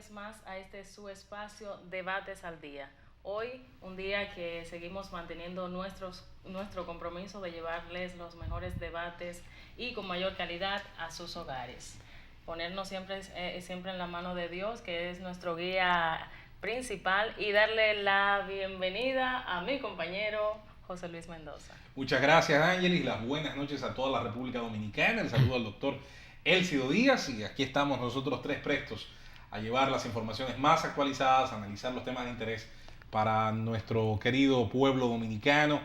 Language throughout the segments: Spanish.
vez más a este su espacio Debates al Día. Hoy, un día que seguimos manteniendo nuestro compromiso de llevarles los mejores debates y con mayor calidad a sus hogares. Ponernos siempre en la mano de Dios, que es nuestro guía principal, y darle la bienvenida a mi compañero José Luis Mendoza. Muchas gracias, Ángeles. Las buenas noches a toda la República Dominicana. El saludo al doctor Elcido Díaz. Y aquí estamos nosotros tres prestos a llevar las informaciones más actualizadas, a analizar los temas de interés para nuestro querido pueblo dominicano.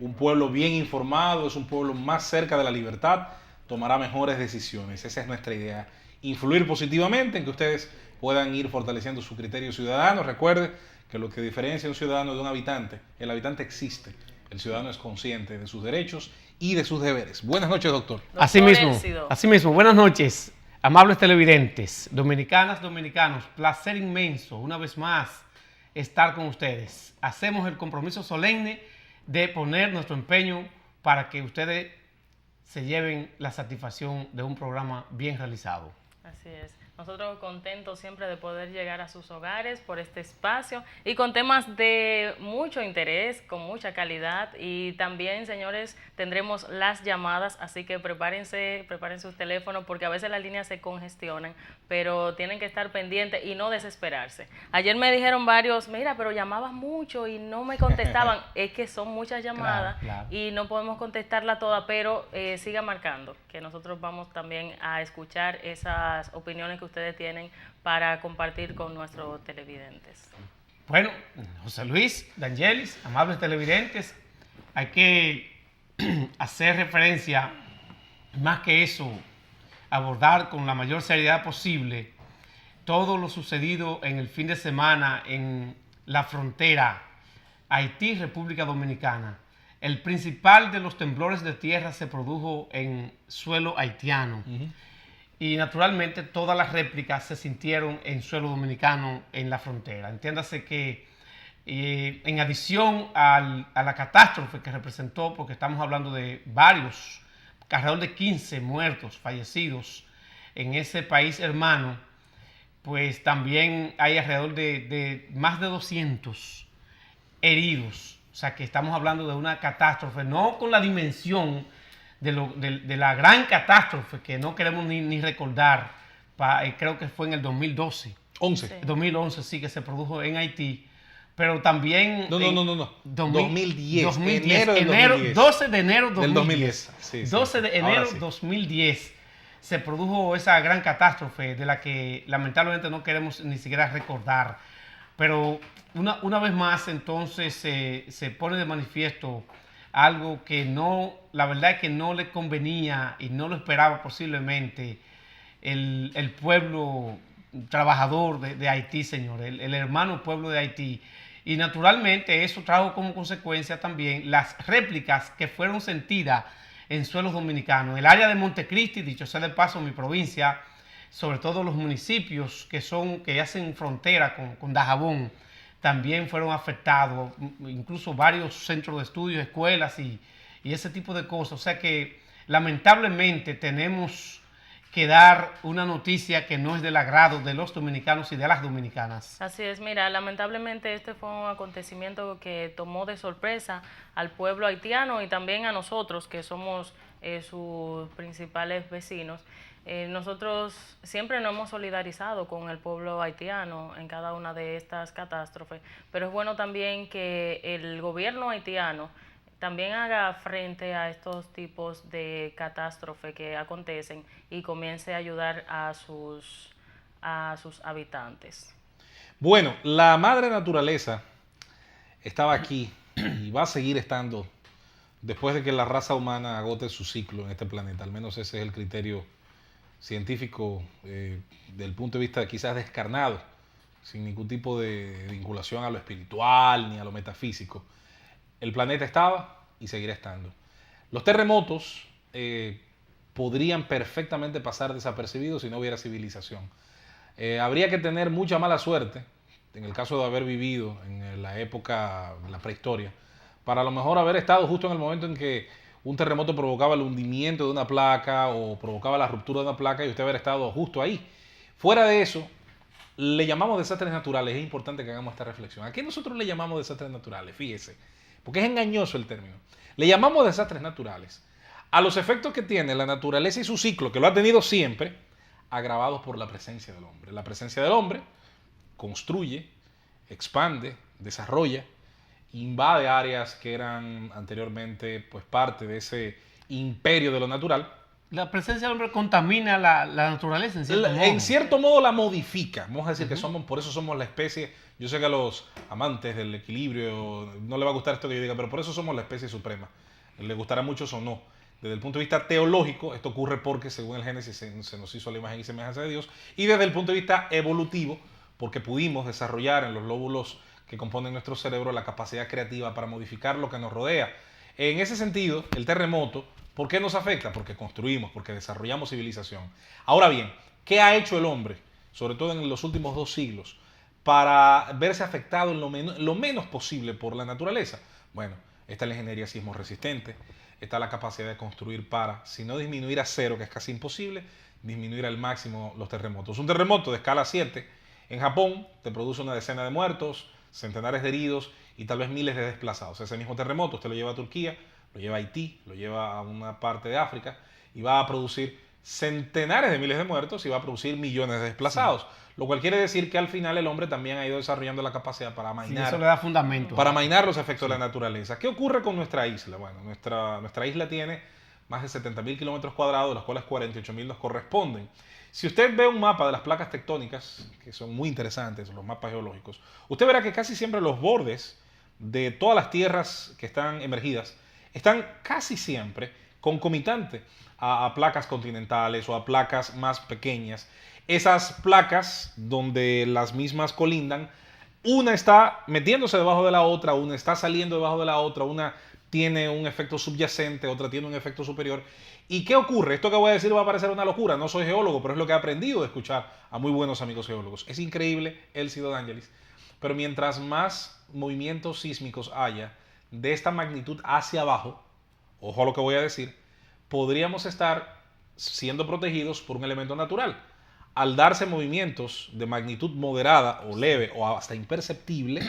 Un pueblo bien informado, es un pueblo más cerca de la libertad, tomará mejores decisiones. Esa es nuestra idea. Influir positivamente en que ustedes puedan ir fortaleciendo su criterio ciudadano. Recuerde que lo que diferencia a un ciudadano de un habitante, el habitante existe. El ciudadano es consciente de sus derechos y de sus deberes. Buenas noches, doctor. Así mismo, buenas noches, amables televidentes, dominicanas, dominicanos, placer inmenso, una vez más, estar con ustedes. Hacemos el compromiso solemne de poner nuestro empeño para que ustedes se lleven la satisfacción de un programa bien realizado. Así es. Nosotros contentos siempre de poder llegar a sus hogares por este espacio y con temas de mucho interés, con mucha calidad, y también, señores, tendremos las llamadas, así que preparen sus teléfonos porque a veces las líneas se congestionan, pero tienen que estar pendientes y no desesperarse. Ayer me dijeron varios, mira, pero llamabas mucho y no me contestaban. Es que son muchas llamadas, claro. Y no podemos contestarla toda, pero siga marcando, que nosotros vamos también a escuchar esas opiniones que ustedes tienen para compartir con nuestros televidentes. Bueno, José Luis, D'Angelis, amables televidentes, hay que hacer referencia, más que eso, abordar con la mayor seriedad posible todo lo sucedido en el fin de semana en la frontera Haití-República Dominicana. El principal de los temblores de tierra se produjo en suelo haitiano. Y naturalmente todas las réplicas se sintieron en suelo dominicano en la frontera. Entiéndase que en adición a la catástrofe que representó, porque estamos hablando de varios, alrededor de 15 muertos, fallecidos en ese país hermano, pues también hay alrededor de más de 200 heridos. O sea que estamos hablando de una catástrofe, no con la dimensión de la gran catástrofe que no queremos ni recordar, creo que fue en el 2012. 11. Sí. 2011 sí que se produjo en Haití, pero también... No. 2010. 2010. 12 de enero del 2010. Sí, 12 de enero 2010 se produjo esa gran catástrofe de la que lamentablemente no queremos ni siquiera recordar. Pero una vez más entonces se pone de manifiesto algo que no, la verdad es que no le convenía y no lo esperaba posiblemente el pueblo trabajador de Haití, señor, el hermano pueblo de Haití. Y naturalmente eso trajo como consecuencia también las réplicas que fueron sentidas en suelos dominicanos. El área de Montecristi, dicho sea de paso, mi provincia, sobre todo los municipios que hacen frontera con Dajabón, también fueron afectados, incluso varios centros de estudios, escuelas y ese tipo de cosas. O sea que lamentablemente tenemos que dar una noticia que no es del agrado de los dominicanos y de las dominicanas. Así es, mira, lamentablemente este fue un acontecimiento que tomó de sorpresa al pueblo haitiano y también a nosotros, que somos sus principales vecinos. Nosotros siempre nos hemos solidarizado con el pueblo haitiano en cada una de estas catástrofes, pero es bueno también que el gobierno haitiano también haga frente a estos tipos de catástrofe que acontecen y comience a ayudar a sus habitantes. Bueno, la madre naturaleza estaba aquí y va a seguir estando después de que la raza humana agote su ciclo en este planeta. Al menos ese es el criterio científico del punto de vista quizás descarnado, sin ningún tipo de vinculación a lo espiritual ni a lo metafísico. El planeta estaba y seguirá estando. Los terremotos podrían perfectamente pasar desapercibidos si no hubiera civilización. Habría que tener mucha mala suerte, en el caso de haber vivido en la época, la prehistoria, para a lo mejor haber estado justo en el momento en que un terremoto provocaba el hundimiento de una placa o provocaba la ruptura de una placa y usted haber estado justo ahí. Fuera de eso, le llamamos desastres naturales, es importante que hagamos esta reflexión. ¿A qué nosotros le llamamos desastres naturales? Fíjese, porque es engañoso el término. Le llamamos desastres naturales a los efectos que tiene la naturaleza y su ciclo, que lo ha tenido siempre, agravados por la presencia del hombre. La presencia del hombre construye, expande, desarrolla, invade áreas que eran anteriormente pues parte de ese imperio de lo natural. La presencia del hombre contamina la naturaleza en cierto modo. En cierto modo la modifica. Vamos a decir que por eso somos la especie. Yo sé que a los amantes del equilibrio no le va a gustar esto que yo diga, pero por eso somos la especie suprema. Le gustará a muchos o no. Desde el punto de vista teológico, esto ocurre porque según el Génesis se nos hizo a la imagen y semejanza de Dios. Y desde el punto de vista evolutivo, porque pudimos desarrollar en los lóbulos que componen nuestro cerebro la capacidad creativa para modificar lo que nos rodea. En ese sentido, el terremoto, ¿por qué nos afecta? Porque construimos, porque desarrollamos civilización. Ahora bien, ¿qué ha hecho el hombre, sobre todo en los últimos 2 siglos, para verse afectado en lo menos posible por la naturaleza? Bueno, está la ingeniería sismo resistente, está la capacidad de construir para, si no disminuir a 0, que es casi imposible, disminuir al máximo los terremotos. Un terremoto de escala 7 en Japón te produce una decena de muertos, centenares de heridos y tal vez miles de desplazados. Ese mismo terremoto usted lo lleva a Turquía, lo lleva a Haití, lo lleva a una parte de África y va a producir centenares de miles de muertos y va a producir millones de desplazados. Sí. Lo cual quiere decir que al final el hombre también ha ido desarrollando la capacidad para amainar. Sí, eso le da fundamento. Para amainar los efectos de la naturaleza. ¿Qué ocurre con nuestra isla? Bueno, nuestra isla tiene más de 70.000 kilómetros cuadrados, de los cuales 48.000 nos corresponden. Si usted ve un mapa de las placas tectónicas, que son muy interesantes, los mapas geológicos, usted verá que casi siempre los bordes de todas las tierras que están emergidas están casi siempre concomitantes a placas continentales o a placas más pequeñas. Esas placas donde las mismas colindan, una está metiéndose debajo de la otra, una está saliendo debajo de la otra, una tiene un efecto subyacente, otra tiene un efecto superior. ¿Y qué ocurre? Esto que voy a decir va a parecer una locura, no soy geólogo, pero es lo que he aprendido de escuchar a muy buenos amigos geólogos. Es increíble, Elcido D'Angelis, pero mientras más movimientos sísmicos haya de esta magnitud hacia abajo, ojo a lo que voy a decir, podríamos estar siendo protegidos por un elemento natural. Al darse movimientos de magnitud moderada o leve o hasta imperceptible,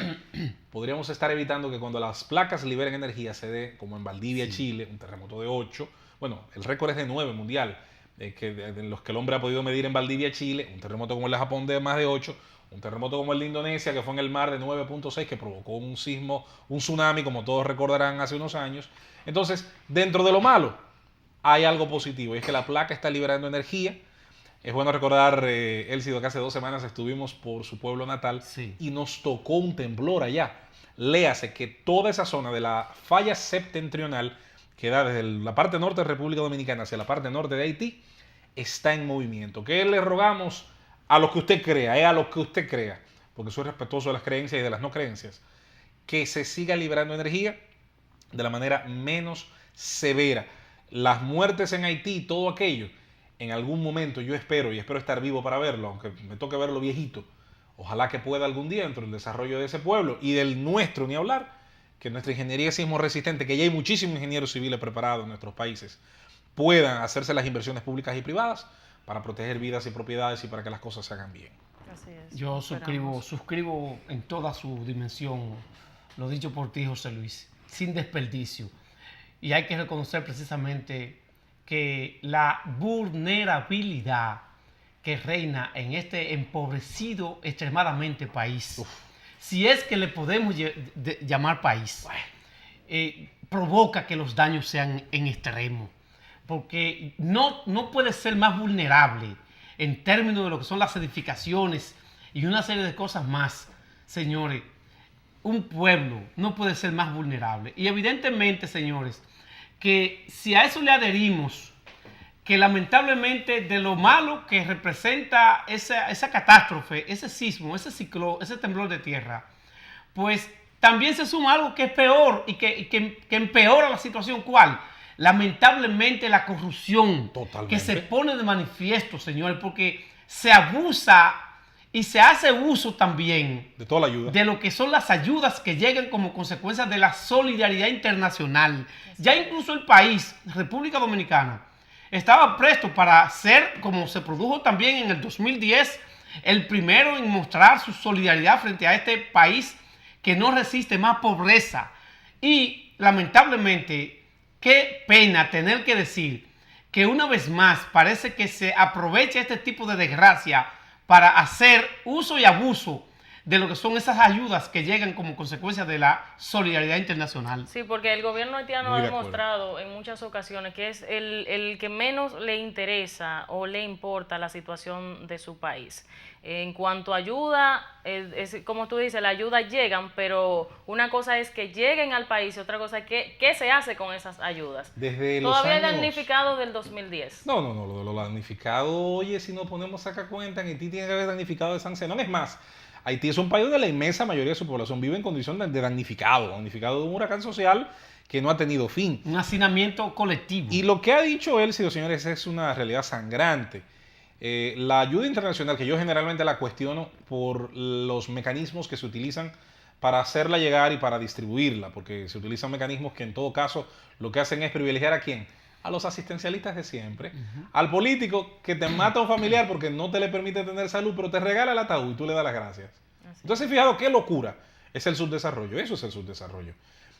podríamos estar evitando que cuando las placas liberen energía se dé, como en Valdivia, Chile, un terremoto de 8, bueno, el récord es de 9 mundial, de los que el hombre ha podido medir en Valdivia, Chile, un terremoto como el de Japón de más de 8, un terremoto como el de Indonesia, que fue en el mar de 9.6, que provocó un sismo, un tsunami, como todos recordarán hace unos años. Entonces, dentro de lo malo, hay algo positivo, y es que la placa está liberando energía. Es bueno recordar, Elcido, que hace 2 semanas estuvimos por su pueblo natal y nos tocó un temblor allá. Léase que toda esa zona de la falla septentrional, que da desde la parte norte de República Dominicana hacia la parte norte de Haití, está en movimiento. ¿Qué le rogamos? A lo que usted crea, a lo que usted crea, porque soy respetuoso de las creencias y de las no creencias, que se siga liberando energía de la manera menos severa. Las muertes en Haití, todo aquello, en algún momento yo espero, y espero estar vivo para verlo, aunque me toque verlo viejito, ojalá que pueda algún día dentro del desarrollo de ese pueblo y del nuestro, ni hablar, que nuestra ingeniería sismo resistente, que ya hay muchísimos ingenieros civiles preparados en nuestros países, puedan hacerse las inversiones públicas y privadas para proteger vidas y propiedades y para que las cosas se hagan bien. Así es. Yo suscribo en toda su dimensión lo dicho por ti, José Luis, sin desperdicio. Y hay que reconocer precisamente que la vulnerabilidad que reina en este empobrecido extremadamente país, si es que le podemos llamar país, provoca que los daños sean en extremo. Porque no puede ser más vulnerable en términos de lo que son las edificaciones y una serie de cosas más, señores. Un pueblo no puede ser más vulnerable. Y evidentemente, señores, que si a eso le adherimos, que lamentablemente de lo malo que representa esa catástrofe, ese sismo, ese ciclón, ese temblor de tierra, pues también se suma algo que es peor y que empeora la situación. ¿Cuál? Lamentablemente la corrupción. Totalmente. Que se pone de manifiesto, señores, porque se abusa y se hace uso también de toda la ayuda, de lo que son las ayudas que llegan como consecuencia de la solidaridad internacional. Ya incluso el país, República Dominicana, estaba presto para ser, como se produjo también en el 2010, el primero en mostrar su solidaridad frente a este país que no resiste más pobreza. Y lamentablemente, qué pena tener que decir que una vez más parece que se aprovecha este tipo de desgracia para hacer uso y abuso de lo que son esas ayudas que llegan como consecuencia de la solidaridad internacional. Sí, porque el gobierno haitiano Muy ha de acuerdo. demostrado en muchas ocasiones que es el que menos le interesa o le importa la situación de su país. En cuanto a ayuda, es como tú dices, la ayuda llegan, pero una cosa es que lleguen al país y otra cosa es que qué se hace con esas ayudas. Desde los Todavía hay años... damnificados del 2010. No, lo de los damnificados, oye, si nos ponemos acá cuenta, en Haití tiene que haber damnificado de sanción. Es más, Haití es un país donde la inmensa mayoría de su población vive en condición de damnificado de un huracán social que no ha tenido fin. Un hacinamiento colectivo. Y lo que ha dicho Elcio, señores, es una realidad sangrante. La ayuda internacional, que yo generalmente la cuestiono por los mecanismos que se utilizan para hacerla llegar y para distribuirla, porque se utilizan mecanismos que en todo caso lo que hacen es privilegiar a quién, a los asistencialistas de siempre, al político que te mata a un familiar porque no te le permite tener salud, pero te regala el ataúd y tú le das las gracias. Entonces, fijado, qué locura es el subdesarrollo, eso es el subdesarrollo.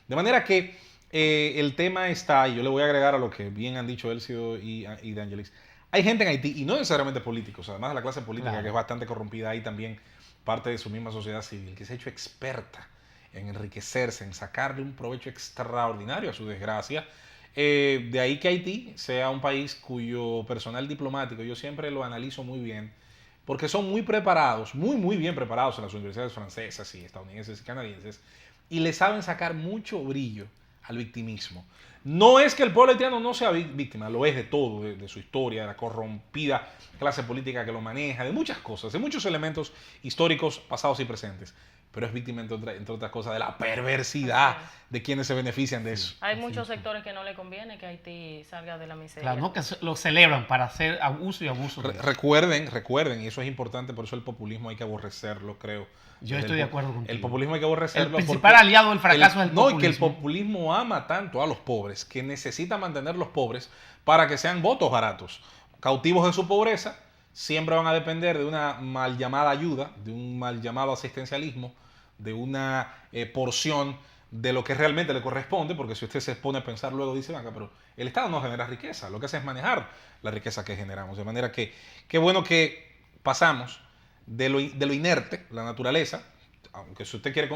De manera que el tema está, y yo le voy a agregar a lo que bien han dicho Elcio y De Angelis, hay gente en Haití, y no necesariamente políticos, además de la clase política, claro, que es bastante corrompida, hay también parte de su misma sociedad civil, que se ha hecho experta en enriquecerse, en sacarle un provecho extraordinario a su desgracia. De ahí que Haití sea un país cuyo personal diplomático yo siempre lo analizo muy bien, porque son muy preparados, muy bien preparados en las universidades francesas y estadounidenses y canadienses, y le saben sacar mucho brillo al victimismo. No es que el pueblo haitiano no sea víctima, lo es de todo, de su historia, de la corrompida clase política que lo maneja, de muchas cosas, de muchos elementos históricos pasados y presentes. Pero es víctima, entre otras cosas, de la perversidad de quienes se benefician de eso. Hay muchos sectores que no le conviene que Haití salga de la miseria. Claro, no, que lo celebran para hacer abuso y abuso. Recuerden, y eso es importante, por eso el populismo hay que aborrecerlo, creo. Yo estoy de acuerdo contigo. El populismo hay que aborrecerlo. El principal aliado del fracaso es el populismo. No, y que el populismo ama tanto a los pobres, que necesita mantener los pobres para que sean votos baratos. Cautivos de su pobreza, siempre van a depender de una mal llamada ayuda, de un mal llamado asistencialismo, de una porción de lo que realmente le corresponde, porque si usted se pone a pensar luego dice, venga, pero el Estado no genera riqueza, lo que hace es manejar la riqueza que generamos. De manera que, qué bueno que pasamos de lo inerte, la naturaleza, aunque si usted quiere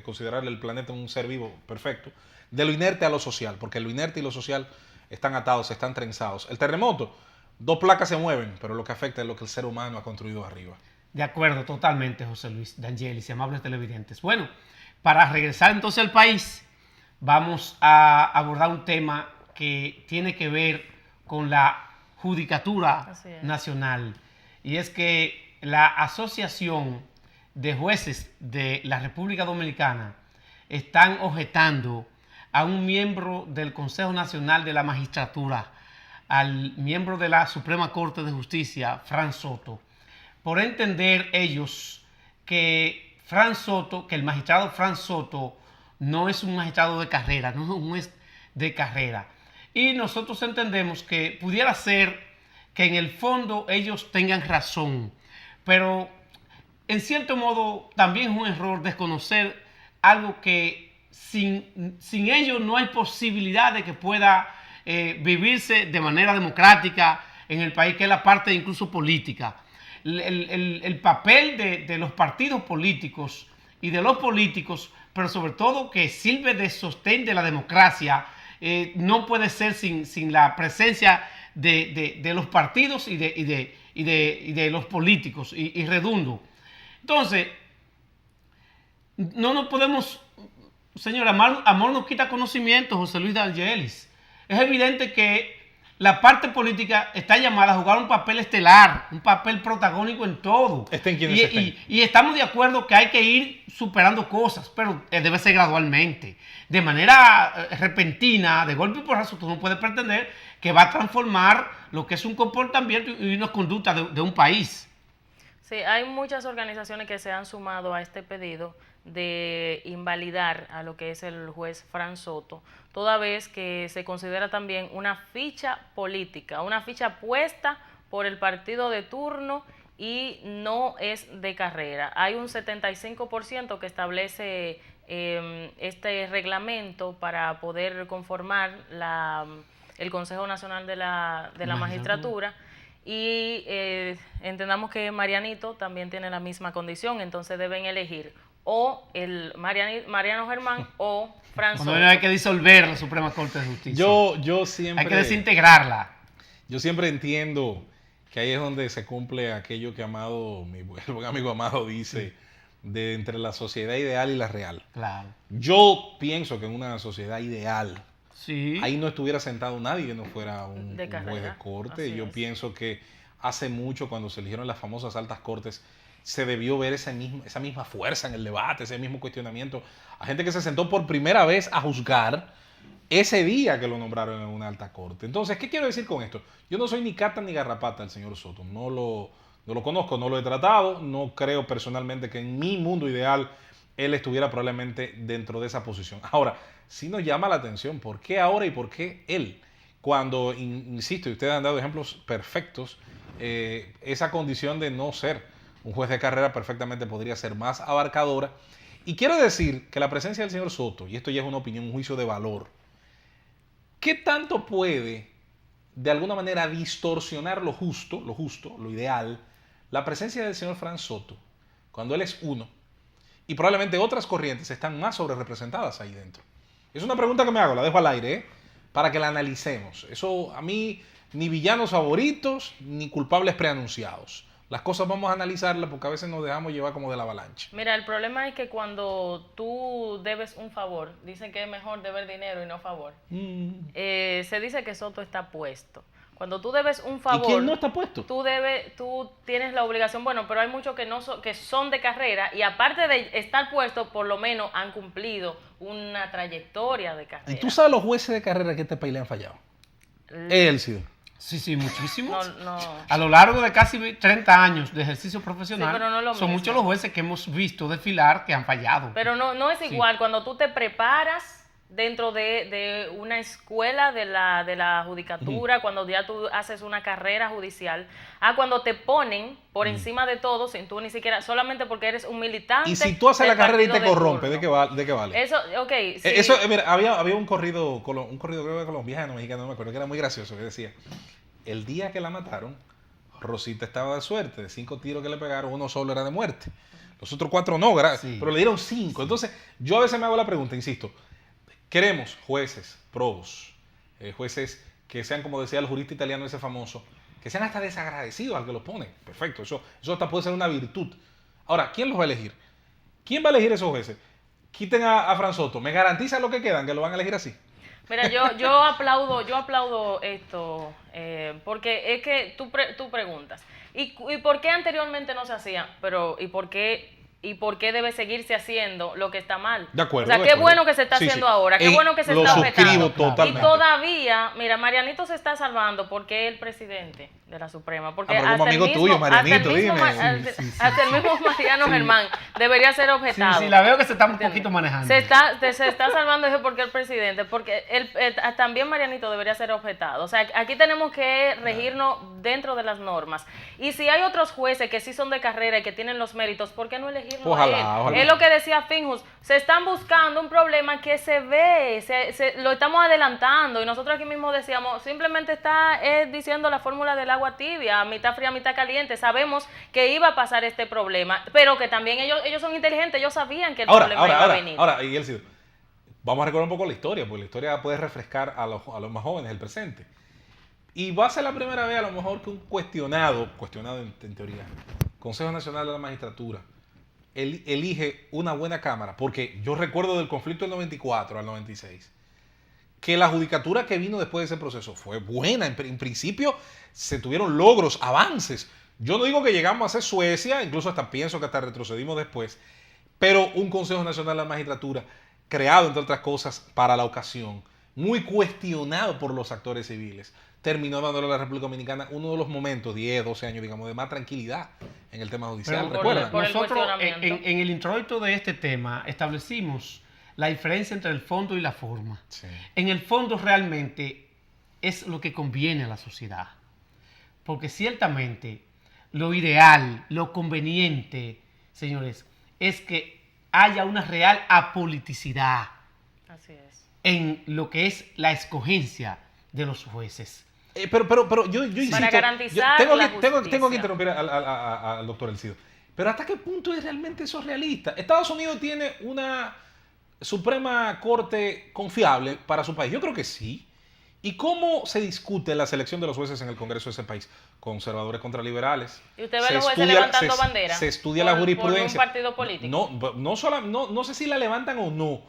considerar el planeta un ser vivo perfecto, de lo inerte a lo social, porque lo inerte y lo social están atados, están trenzados. El terremoto, dos placas se mueven, pero lo que afecta es lo que el ser humano ha construido arriba. De acuerdo, totalmente, José Luis, De Angelis y amables televidentes. Bueno, para regresar entonces al país, vamos a abordar un tema que tiene que ver con la Judicatura Nacional. Y es que la Asociación de Jueces de la República Dominicana están objetando a un miembro del Consejo Nacional de la Magistratura, al miembro de la Suprema Corte de Justicia, Fran Soto, por entender ellos que el magistrado Fran Soto no es un magistrado de carrera, no es un juez de carrera. Y nosotros entendemos que pudiera ser que en el fondo ellos tengan razón, pero en cierto modo también es un error desconocer algo que sin ellos no hay posibilidad de que pueda vivirse de manera democrática en el país, que es la parte incluso política. El papel de los partidos políticos y de los políticos, pero sobre todo que sirve de sostén de la democracia, no puede ser sin la presencia de los partidos y de los políticos, y redundo. Entonces, no nos podemos, señor, amor nos quita conocimiento, José Luis De Angelis. Es evidente que la parte política está llamada a jugar un papel estelar, un papel protagónico en todo. Y estamos de acuerdo que hay que ir superando cosas, pero debe ser gradualmente. De manera repentina, de golpe y porrazo, tú no puedes pretender que va a transformar lo que es un comportamiento y una conducta de un país. Sí, hay muchas organizaciones que se han sumado a este pedido de invalidar a lo que es el juez Fran Soto, toda vez que se considera también una ficha política, una ficha puesta por el partido de turno y no es de carrera. Hay un 75% que establece este reglamento para poder conformar el Consejo Nacional de la Magistratura. Y entendamos que Marianito también tiene la misma condición, entonces deben elegir o el Mariano Germán o Franz Soto. No hay que disolver la Suprema Corte de Justicia. Yo siempre... Hay que desintegrarla. Yo siempre entiendo que ahí es donde se cumple aquello que Amado, el buen amigo Amado dice, de entre la sociedad ideal y la real. Claro. Yo pienso que en una sociedad ideal, sí, ahí no estuviera sentado nadie que no fuera un juez de corte. Así Yo es. pienso que hace mucho, cuando se eligieron las famosas altas cortes, se debió ver esa misma fuerza en el debate, ese mismo cuestionamiento. A gente que se sentó por primera vez a juzgar ese día que lo nombraron en una alta corte. Entonces, ¿qué quiero decir con esto? Yo no soy ni cata ni garrapata del señor Soto. No lo conozco, no lo he tratado. No creo personalmente que en mi mundo ideal él estuviera probablemente dentro de esa posición. Ahora, sí nos llama la atención por qué ahora y por qué él. Cuando, insisto, y ustedes han dado ejemplos perfectos, esa condición de no ser un juez de carrera perfectamente podría ser más abarcadora. Y quiero decir que la presencia del señor Soto, y esto ya es una opinión, un juicio de valor, ¿qué tanto puede, de alguna manera, distorsionar lo justo, lo ideal, la presencia del señor Franz Soto, cuando él es uno, y probablemente otras corrientes están más sobre representadas ahí dentro? Es una pregunta que me hago, la dejo al aire, para que la analicemos. Eso a mí, ni villanos favoritos, ni culpables preanunciados. Las cosas vamos a analizarlas porque a veces nos dejamos llevar como de la avalancha. Mira, el problema es que cuando tú debes un favor, dicen que es mejor deber dinero y no favor. Se dice que Soto está puesto. Cuando tú debes un favor... ¿Y quién no está puesto? Tú tienes la obligación, bueno, pero hay muchos que que son de carrera y aparte de estar puestos, por lo menos han cumplido una trayectoria de carrera. ¿Y tú sabes los jueces de carrera que este país le han fallado? Él sí. Sí, muchísimos. No. A lo largo de casi 30 años de ejercicio profesional, Sí, pero no es lo son mismo. muchos los jueces que hemos visto desfilar que han fallado. Pero no es igual cuando tú te preparas dentro de una escuela de la judicatura, cuando ya tú haces una carrera judicial, a cuando te ponen por encima de todo, sin tú ni siquiera, solamente porque eres un militante. Y si tú haces la del carrera y te partido de corrompes, turno. ¿de qué vale? Eso, ok. Sí. Eso, mira, había un corrido creo que colombiano, mexicano, no me acuerdo, que era muy gracioso, que decía, el día que la mataron, Rosita estaba de suerte, de 5 tiros que le pegaron, uno solo era de muerte. Los otros 4 no, pero le dieron 5. Entonces, yo a veces me hago la pregunta, insisto, queremos jueces probos, jueces que sean, como decía el jurista italiano ese famoso, que sean hasta desagradecidos al que los pone. Perfecto, eso hasta puede ser una virtud. Ahora, ¿quién los va a elegir? ¿Quién va a elegir esos jueces? Quiten a Franz Soto. ¿Me garantiza lo que quedan, que lo van a elegir así? Mira, yo aplaudo esto, porque es que tú preguntas, ¿y por qué anteriormente no se hacía? Pero, ¿y por qué debe seguirse haciendo lo que está mal? De acuerdo. O sea, qué bueno que se está haciendo ahora, qué bueno que se está objetando. Totalmente. Y todavía, mira, Marianito se está salvando porque es el presidente de la Suprema. Porque como amigo tuyo, Marianito, dime. Hasta el mismo Mariano Germán debería ser objetado. Sí, la veo que se está un poquito manejando. Se está salvando eso porque el presidente, porque también Marianito debería ser objetado. O sea, aquí tenemos que regirnos dentro de las normas. Y si hay otros jueces que sí son de carrera y que tienen los méritos, ¿por qué no elegirlo a él? Ojalá. Es lo que decía Finjus, se están buscando un problema que se ve, lo estamos adelantando y nosotros aquí mismo decíamos, simplemente está diciendo la fórmula del agua tibia, mitad fría, mitad caliente. Sabemos que iba a pasar este problema, pero que también ellos son inteligentes, ellos sabían que el problema iba a venir. Ahora, y él sí, vamos a recordar un poco la historia, porque la historia puede refrescar a los más jóvenes del presente. Y va a ser la primera vez a lo mejor que un cuestionado en teoría, Consejo Nacional de la Magistratura, elige una buena cámara, porque yo recuerdo del conflicto del 94 al 96, que la judicatura que vino después de ese proceso fue buena. En principio se tuvieron logros, avances. Yo no digo que llegamos a ser Suecia, incluso pienso que hasta retrocedimos después, pero un Consejo Nacional de la Magistratura creado, entre otras cosas, para la ocasión, muy cuestionado por los actores civiles, terminó dándole a la República Dominicana uno de los momentos, 10, 12 años, digamos, de más tranquilidad en el tema judicial. ¿Recuerdan? Nosotros en el introito de este tema establecimos la diferencia entre el fondo y la forma. Sí. En el fondo realmente es lo que conviene a la sociedad. Porque ciertamente lo ideal, lo conveniente, señores, es que haya una real apoliticidad Así es. en lo que es la escogencia de los jueces. Pero yo insisto, Para garantizar tengo la que justicia. interrumpir al doctor Elcido. Pero ¿hasta qué punto es realmente eso realista? Estados Unidos tiene una Suprema Corte confiable para su país. Yo creo que sí. ¿Y cómo se discute la selección de los jueces en el Congreso de ese país? Conservadores contra liberales. ¿Y usted ve a los jueces levantando bandera? Se estudia la jurisprudencia. ¿Por un partido político? No sé si la levantan o no,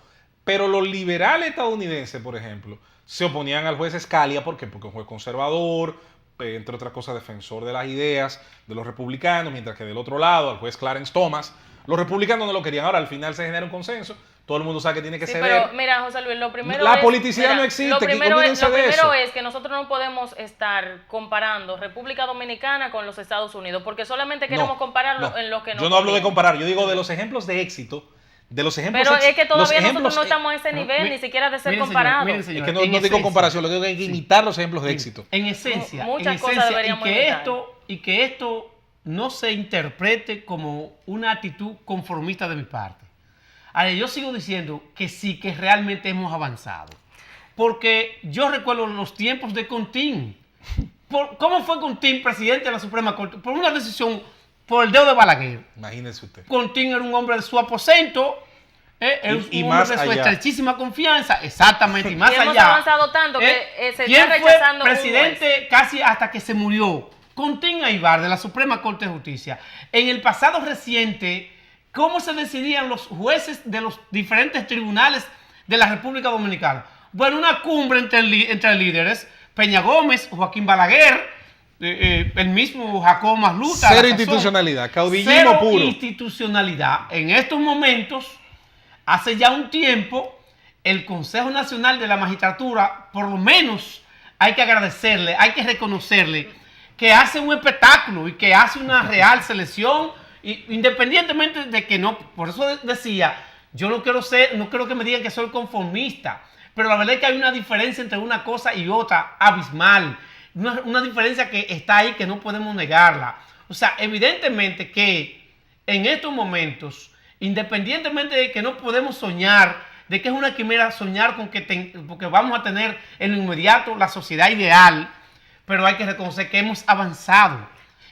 pero los liberales estadounidenses, por ejemplo, se oponían al juez Scalia. ¿Por qué? Porque es un juez conservador, entre otras cosas defensor de las ideas de los republicanos, mientras que del otro lado, al juez Clarence Thomas, los republicanos no lo querían. Ahora, al final se genera un consenso. Todo el mundo sabe que tiene que sí, ceder. Pero mira, José Luis, lo primero la es... politicidad mira, no existe. Lo primero de eso. es que nosotros no podemos estar comparando República Dominicana con los Estados Unidos, porque solamente queremos compararlo en lo que no. Yo no hablo de comparar, yo digo de los ejemplos de éxito. De los ejemplos. Pero es que todavía nosotros no estamos a ese nivel, ni siquiera de ser comparados. Es que no digo comparación, lo que digo es imitar los ejemplos de éxito. En esencia, muchas cosas deberíamos imitar. Y que esto no se interprete como una actitud conformista de mi parte. Ahora, yo sigo diciendo que sí, que realmente hemos avanzado. Porque yo recuerdo los tiempos de Contín. ¿Cómo fue Contín presidente de la Suprema Corte? Por una decisión, por el dedo de Balaguer. Imagínese usted. Contín era un hombre de su aposento. Era un hombre de su estrechísima confianza. Exactamente, y más allá. Hemos avanzado tanto que se ¿quién está rechazando fue presidente casi hasta que se murió? Contín Aybar, de la Suprema Corte de Justicia. En el pasado reciente, ¿cómo se decidían los jueces de los diferentes tribunales de la República Dominicana? Bueno, una cumbre entre líderes, Peña Gómez, Joaquín Balaguer, el mismo Jacobo Masluta. Cero institucionalidad, caudillismo cero puro. Institucionalidad. En estos momentos, hace ya un tiempo, el Consejo Nacional de la Magistratura, por lo menos hay que agradecerle, hay que reconocerle que hace un espectáculo y que hace una real selección, independientemente de que no, por eso decía, yo no quiero que me digan que soy conformista, pero la verdad es que hay una diferencia entre una cosa y otra abismal, una diferencia que está ahí, que no podemos negarla. O sea, evidentemente que en estos momentos, independientemente de que no podemos soñar, de que es una quimera soñar con porque vamos a tener en lo inmediato la sociedad ideal, pero hay que reconocer que hemos avanzado,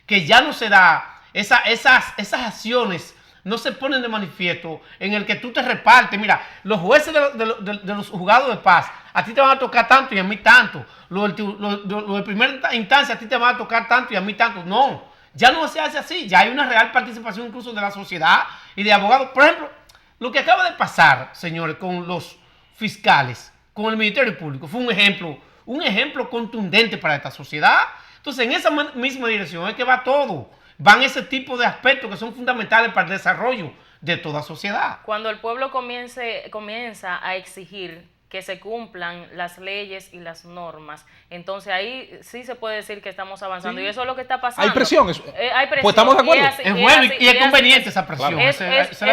que ya no se da esas acciones, no se ponen de manifiesto en el que tú te repartes. Mira, los jueces de los juzgados de paz, a ti te van a tocar tanto y a mí tanto. Los de primera instancia, a ti te van a tocar tanto y a mí tanto. No, ya no se hace así, ya hay una real participación incluso de la sociedad y de abogados. Por ejemplo, lo que acaba de pasar, señores, con los fiscales, con el Ministerio Público, fue un ejemplo contundente para esta sociedad. Entonces, en esa misma dirección es que va todo. Van ese tipo de aspectos que son fundamentales para el desarrollo de toda sociedad. Cuando el pueblo comienza a exigir que se cumplan las leyes y las normas, entonces ahí sí se puede decir que estamos avanzando. Sí. Y eso es lo que está pasando. Hay presión. Hay presión. Pues estamos de acuerdo. Es bueno y es conveniente esa presión. Es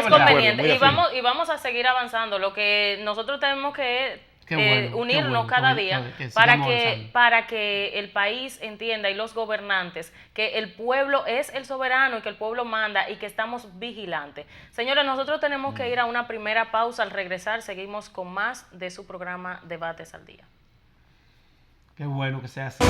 conveniente. Y vamos a seguir avanzando. Lo que nosotros tenemos que unirnos cada día para que el país entienda, y los gobernantes, que el pueblo es el soberano y que el pueblo manda y que estamos vigilantes. Señores, nosotros tenemos que ir a una primera pausa. Al regresar seguimos con más de su programa Debates al Día. Qué bueno que sea así.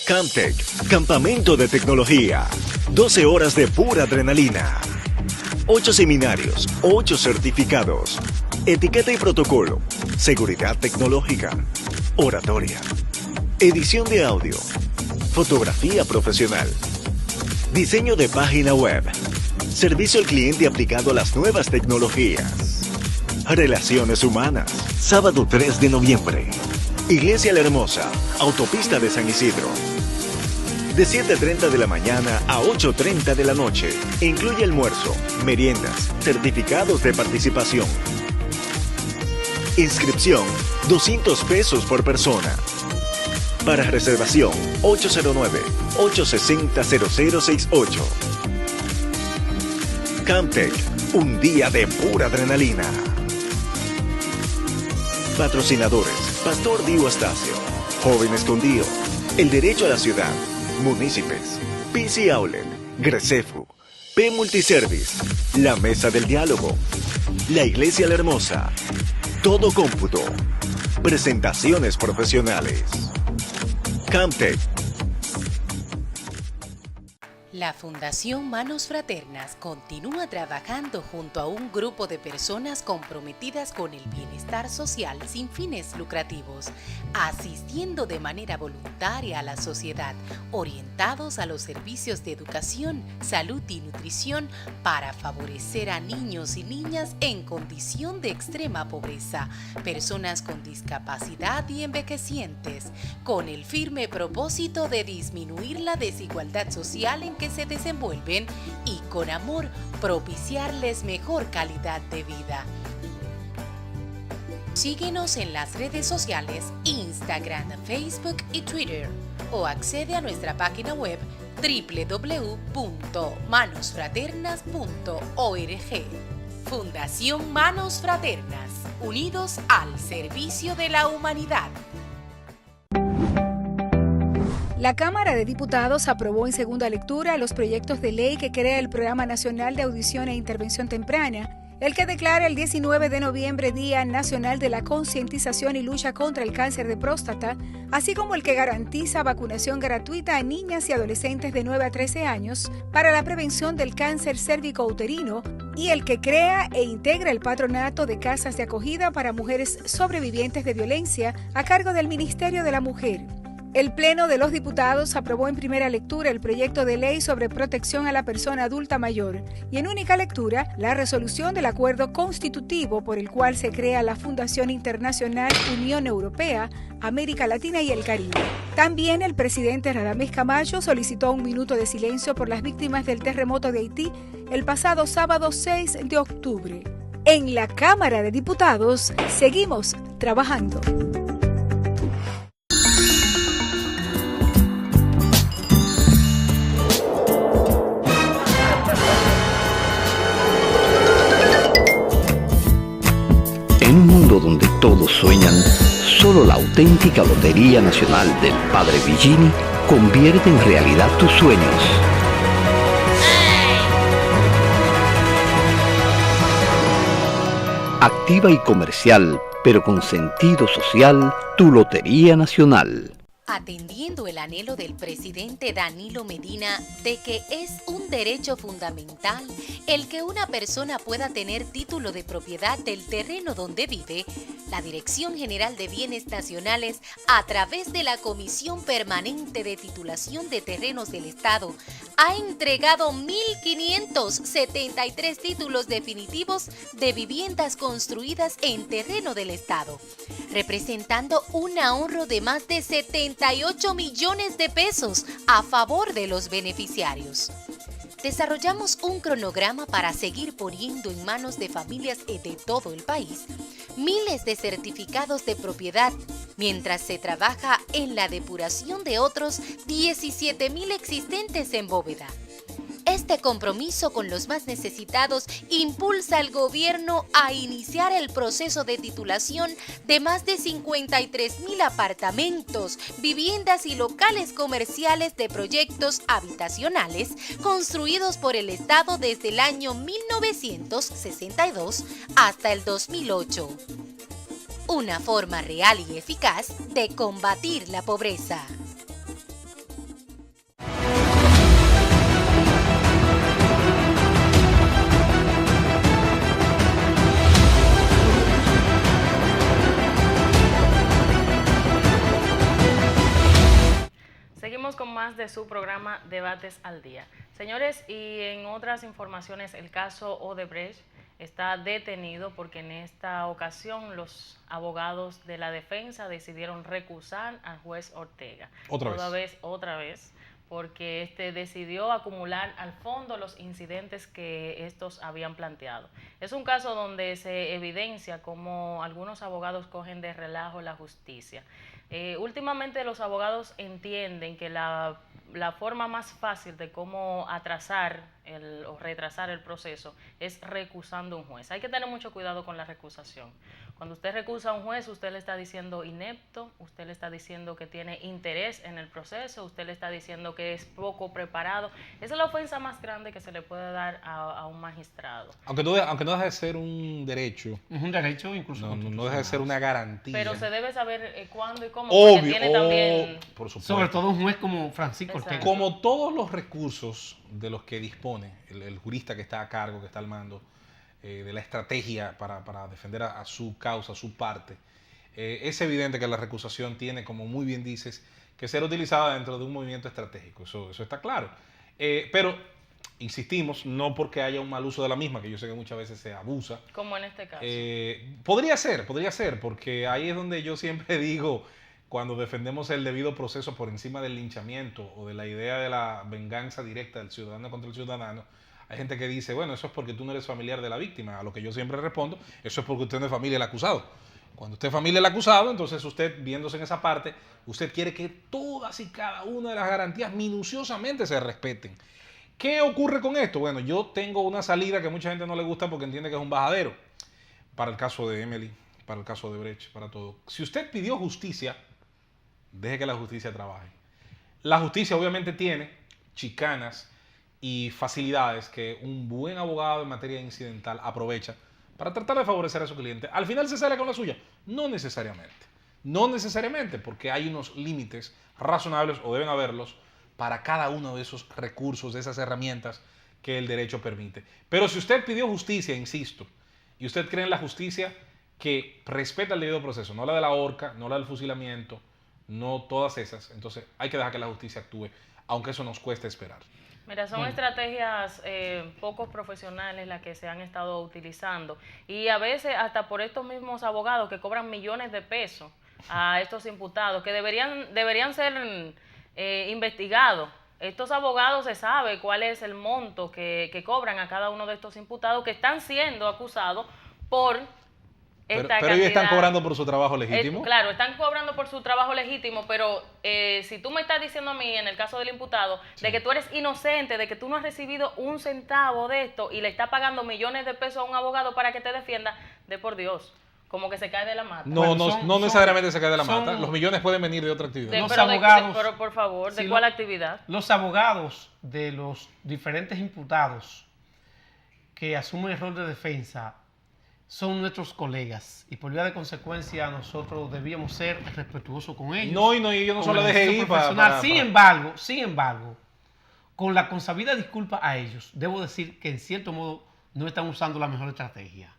Camtech, campamento de tecnología, 12 horas de pura adrenalina, 8 seminarios, 8 certificados, etiqueta y protocolo, seguridad tecnológica, oratoria, edición de audio, fotografía profesional, diseño de página web, servicio al cliente aplicado a las nuevas tecnologías, relaciones humanas, sábado 3 de noviembre, Iglesia La Hermosa, Autopista de San Isidro. De 7:30 de la mañana a 8:30 de la noche. Incluye almuerzo, meriendas, certificados de participación. Inscripción, 200 pesos por persona. Para reservación, 809-860-0068. Camtech, un día de pura adrenalina. Patrocinadores: Pastor Dio Astacio, Joven Escondido, El Derecho a la Ciudad, Municipios, PC Outlet, Gresefu, P Multiservice, La Mesa del Diálogo, La Iglesia La Hermosa, Todo Cómputo, Presentaciones Profesionales. Camtech. La Fundación Manos Fraternas continúa trabajando junto a un grupo de personas comprometidas con el bienestar social sin fines lucrativos, asistiendo de manera voluntaria a la sociedad, orientados a los servicios de educación, salud y nutrición para favorecer a niños y niñas en condición de extrema pobreza, personas con discapacidad y envejecientes, con el firme propósito de disminuir la desigualdad social en que se desenvuelven y con amor propiciarles mejor calidad de vida. Síguenos en las redes sociales Instagram, Facebook y Twitter o accede a nuestra página web www.manosfraternas.org. Fundación Manos Fraternas, unidos al servicio de la humanidad. La Cámara de Diputados aprobó en segunda lectura los proyectos de ley que crea el Programa Nacional de Audición e Intervención Temprana, el que declara el 19 de noviembre Día Nacional de la Concientización y Lucha contra el Cáncer de Próstata, así como el que garantiza vacunación gratuita a niñas y adolescentes de 9 a 13 años para la prevención del cáncer cérvico-uterino y el que crea e integra el patronato de casas de acogida para mujeres sobrevivientes de violencia a cargo del Ministerio de la Mujer. El Pleno de los Diputados aprobó en primera lectura el proyecto de ley sobre protección a la persona adulta mayor y en única lectura la resolución del acuerdo constitutivo por el cual se crea la Fundación Internacional Unión Europea, América Latina y el Caribe. También el presidente Radamés Camacho solicitó un minuto de silencio por las víctimas del terremoto de Haití el pasado sábado 6 de octubre. En la Cámara de Diputados seguimos trabajando. En un mundo donde todos sueñan, solo la auténtica Lotería Nacional del Padre Villini convierte en realidad tus sueños. Activa y comercial, pero con sentido social, tu Lotería Nacional. Atendiendo el anhelo del presidente Danilo Medina de que es un derecho fundamental el que una persona pueda tener título de propiedad del terreno donde vive, la Dirección General de Bienes Nacionales, a través de la Comisión Permanente de Titulación de Terrenos del Estado, ha entregado 1.573 títulos definitivos de viviendas construidas en terreno del Estado, representando un ahorro de más de 78 millones de pesos a favor de los beneficiarios. Desarrollamos un cronograma para seguir poniendo en manos de familias de todo el país miles de certificados de propiedad, mientras se trabaja en la depuración de otros 17.000 existentes en bóveda. Este compromiso con los más necesitados impulsa al gobierno a iniciar el proceso de titulación de más de 53.000 apartamentos, viviendas y locales comerciales de proyectos habitacionales construidos por el Estado desde el año 1962 hasta el 2008. Una forma real y eficaz de combatir la pobreza. Seguimos con más de su programa Debates al Día. Señores, y en otras informaciones, el caso Odebrecht está detenido porque en esta ocasión los abogados de la defensa decidieron recusar al juez Ortega. Otra vez, porque decidió acumular al fondo los incidentes que estos habían planteado. Es un caso donde se evidencia cómo algunos abogados cogen de relajo la justicia. Últimamente los abogados entienden que la forma más fácil de cómo atrasar o retrasar el proceso es recusando a un juez. Hay que tener mucho cuidado con la recusación. Cuando usted recusa a un juez, usted le está diciendo inepto, usted le está diciendo que tiene interés en el proceso, usted le está diciendo que es poco preparado. Esa es la ofensa más grande que se le puede dar a un magistrado. Aunque no deja de ser un derecho. Es un derecho incluso. No deja de ser una garantía. Pero se debe saber cuándo y cómo. Obvio, tiene también... por supuesto. Sobre todo un juez como Francisco Ortega. Como todos los recursos de los que dispone el jurista que está a cargo, que está al mando de la estrategia para defender a su causa, a su parte, es evidente que la recusación tiene, como muy bien dices, que ser utilizada dentro de un movimiento estratégico. Eso está claro. Pero, insistimos, no porque haya un mal uso de la misma, que yo sé que muchas veces se abusa. Como en este caso. Podría ser, porque ahí es donde yo siempre digo, cuando defendemos el debido proceso por encima del linchamiento o de la idea de la venganza directa del ciudadano contra el ciudadano, hay gente que dice, bueno, eso es porque tú no eres familiar de la víctima. A lo que yo siempre respondo, eso es porque usted no es familia del acusado. Cuando usted es familia del acusado, entonces usted, viéndose en esa parte, usted quiere que todas y cada una de las garantías minuciosamente se respeten. ¿Qué ocurre con esto? Bueno, yo tengo una salida que mucha gente no le gusta porque entiende que es un bajadero. Para el caso de Emily, para el caso de Brecht, para todo. Si usted pidió justicia, deje que la justicia trabaje. La justicia obviamente tiene chicanas y facilidades que un buen abogado en materia incidental aprovecha para tratar de favorecer a su cliente. ¿Al final se sale con la suya? No necesariamente. No necesariamente, porque hay unos límites razonables, o deben haberlos, para cada uno de esos recursos, de esas herramientas que el derecho permite. Pero si usted pidió justicia, insisto, y usted cree en la justicia que respeta el debido proceso, no la de la horca, no la del fusilamiento, no todas esas, entonces hay que dejar que la justicia actúe, aunque eso nos cueste esperar. Mira, son estrategias poco profesionales las que se han estado utilizando, y a veces hasta por estos mismos abogados que cobran millones de pesos a estos imputados, que deberían ser investigados. Estos abogados se sabe cuál es el monto que cobran a cada uno de estos imputados que están siendo acusados por Pero ellos están cobrando por su trabajo legítimo. Claro, están cobrando por su trabajo legítimo, pero si tú me estás diciendo a mí, en el caso del imputado, de que tú eres inocente, de que tú no has recibido un centavo de esto y le estás pagando millones de pesos a un abogado para que te defienda, de por Dios, como que se cae de la mata. No, no necesariamente se cae de la mata. Los millones pueden venir de otra actividad. Pero por favor, ¿de cuál actividad? Los abogados de los diferentes imputados que asumen el rol de defensa son nuestros colegas, y por vía de consecuencia nosotros debíamos ser respetuosos con ellos. No, yo no solo dejé ir para... Sin embargo, con la consabida disculpa a ellos, debo decir que en cierto modo no están usando la mejor estrategia.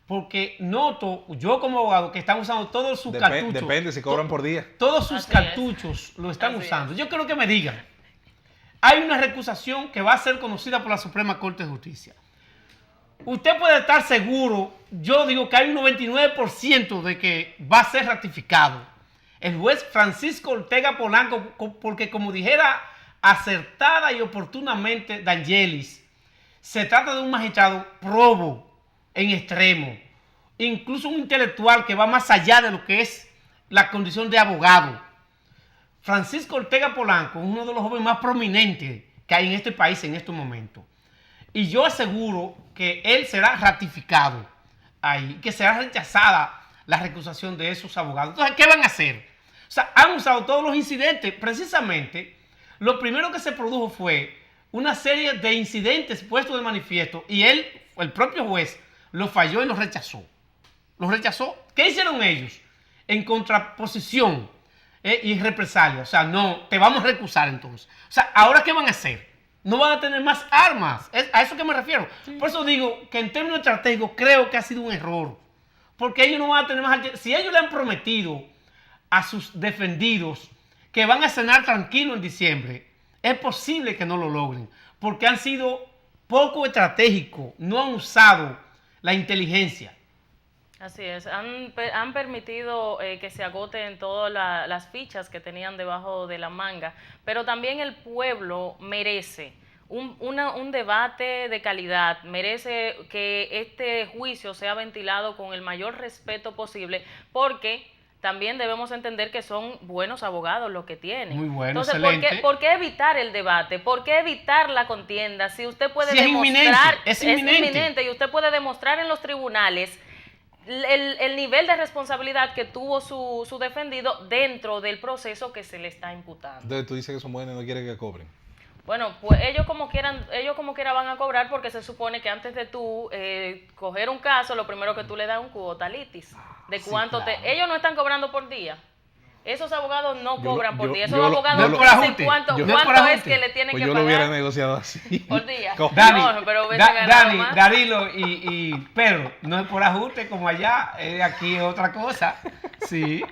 Porque noto, yo como abogado, que están usando todos sus cartuchos. Depende si cobran por día. Todos sus cartuchos lo están usando. Yo creo que me digan, hay una recusación que va a ser conocida por la Suprema Corte de Justicia. Usted puede estar seguro, yo digo que hay un 99% de que va a ser ratificado. El juez Francisco Ortega Polanco, porque como dijera acertada y oportunamente D'Angelis, se trata de un magistrado probo en extremo, incluso un intelectual que va más allá de lo que es la condición de abogado. Francisco Ortega Polanco es uno de los jóvenes más prominentes que hay en este país en estos momentos. Y yo aseguro que él será ratificado ahí, que será rechazada la recusación de esos abogados. Entonces, ¿qué van a hacer? O sea, han usado todos los incidentes. Precisamente, lo primero que se produjo fue una serie de incidentes puestos de manifiesto, y él, el propio juez, lo falló y lo rechazó. Lo rechazó. ¿Qué hicieron ellos? En contraposición y en represalia. O sea, no, te vamos a recusar entonces. O sea, ¿ahora qué van a hacer? No van a tener más armas. Es a eso que me refiero. Sí. Por eso digo que en términos estratégicos creo que ha sido un error. Porque ellos no van a tener más... Si ellos le han prometido a sus defendidos que van a cenar tranquilo en diciembre, es posible que no lo logren. Porque han sido poco estratégicos. No han usado la inteligencia. Así es, han permitido que se agoten todas las fichas que tenían debajo de la manga, pero también el pueblo merece un debate de calidad, merece que este juicio sea ventilado con el mayor respeto posible, porque también debemos entender que son buenos abogados los que tienen. Muy bueno, entonces, excelente. ¿por qué evitar el debate? ¿Por qué evitar la contienda? Si usted puede Sí, demostrar, es inminente, y usted puede demostrar en los tribunales el nivel de responsabilidad que tuvo su defendido dentro del proceso que se le está imputando. Entonces tú dices que son buenos y no quieren que cobren. Bueno, pues ellos como quiera van a cobrar, porque se supone que antes de tú coger un caso, lo primero que tú le das es un cuota litis. De cuánto claro. ellos no están cobrando por día. Esos abogados no cobran por día. Esos yo abogados no dicen ajuste. cuánto Yo es que le tienen Pues que yo pagar lo hubiera negociado así. por día. Dani, No, pero hubiese ganado Dani, más. Darilo y Pedro, no es por ajuste como allá, aquí es otra cosa. Sí.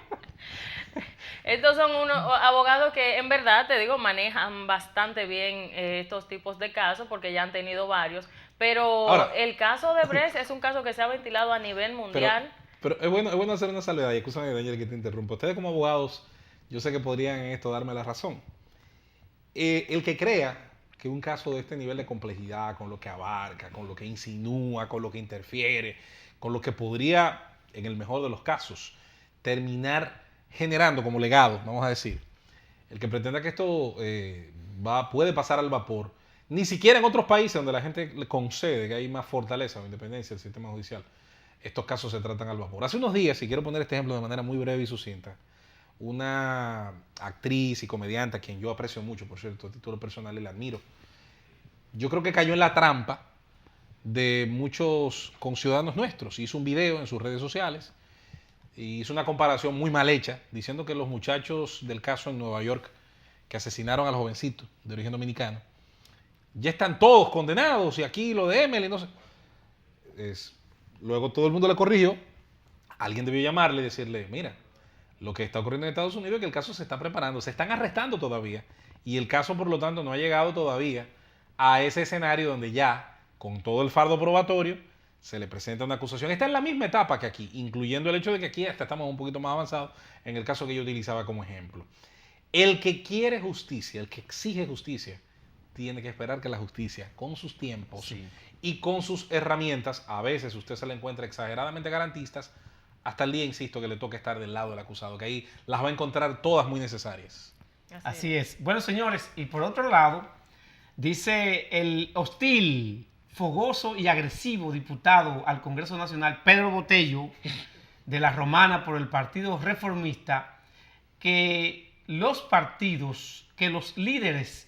Estos son unos abogados que en verdad, te digo, manejan bastante bien estos tipos de casos, porque ya han tenido varios. Pero Ahora, el caso de Brecht es un caso que se ha ventilado a nivel mundial. Pero es bueno hacer una salvedad, y escúchame, Daniel, que te interrumpo. Ustedes como abogados, yo sé que podrían en esto darme la razón. El que crea que un caso de este nivel de complejidad, con lo que abarca, con lo que insinúa, con lo que interfiere, con lo que podría, en el mejor de los casos, terminar generando como legado, vamos a decir, el que pretenda que esto puede pasar al vapor, ni siquiera en otros países donde la gente le concede que hay más fortaleza o independencia del sistema judicial, estos casos se tratan al vapor. Hace unos días, y quiero poner este ejemplo de manera muy breve y sucinta, una actriz y comediante a quien yo aprecio mucho, por cierto, a título personal y la admiro, yo creo que cayó en la trampa de muchos conciudadanos nuestros. Hizo un video en sus redes sociales y hizo una comparación muy mal hecha, diciendo que los muchachos del caso en Nueva York que asesinaron al jovencito de origen dominicano ya están todos condenados, y aquí lo de Emily, no sé. Luego todo el mundo le corrigió. Alguien debió llamarle y decirle: mira, lo que está ocurriendo en Estados Unidos es que el caso se está preparando, se están arrestando todavía, y el caso, por lo tanto, no ha llegado todavía a ese escenario donde ya, con todo el fardo probatorio, se le presenta una acusación. Está en la misma etapa que aquí, incluyendo el hecho de que aquí hasta estamos un poquito más avanzados en el caso que yo utilizaba como ejemplo. El que quiere justicia, el que exige justicia, tiene que esperar que la justicia, con sus tiempos y con sus herramientas, a veces usted se le encuentra exageradamente garantistas, hasta el día, insisto, que le toque estar del lado del acusado, que ahí las va a encontrar todas muy necesarias. Así es. Bueno, señores, y por otro lado, dice el hostil, fogoso y agresivo diputado al Congreso Nacional, Pedro Botello, de la Romana por el Partido Reformista, que los líderes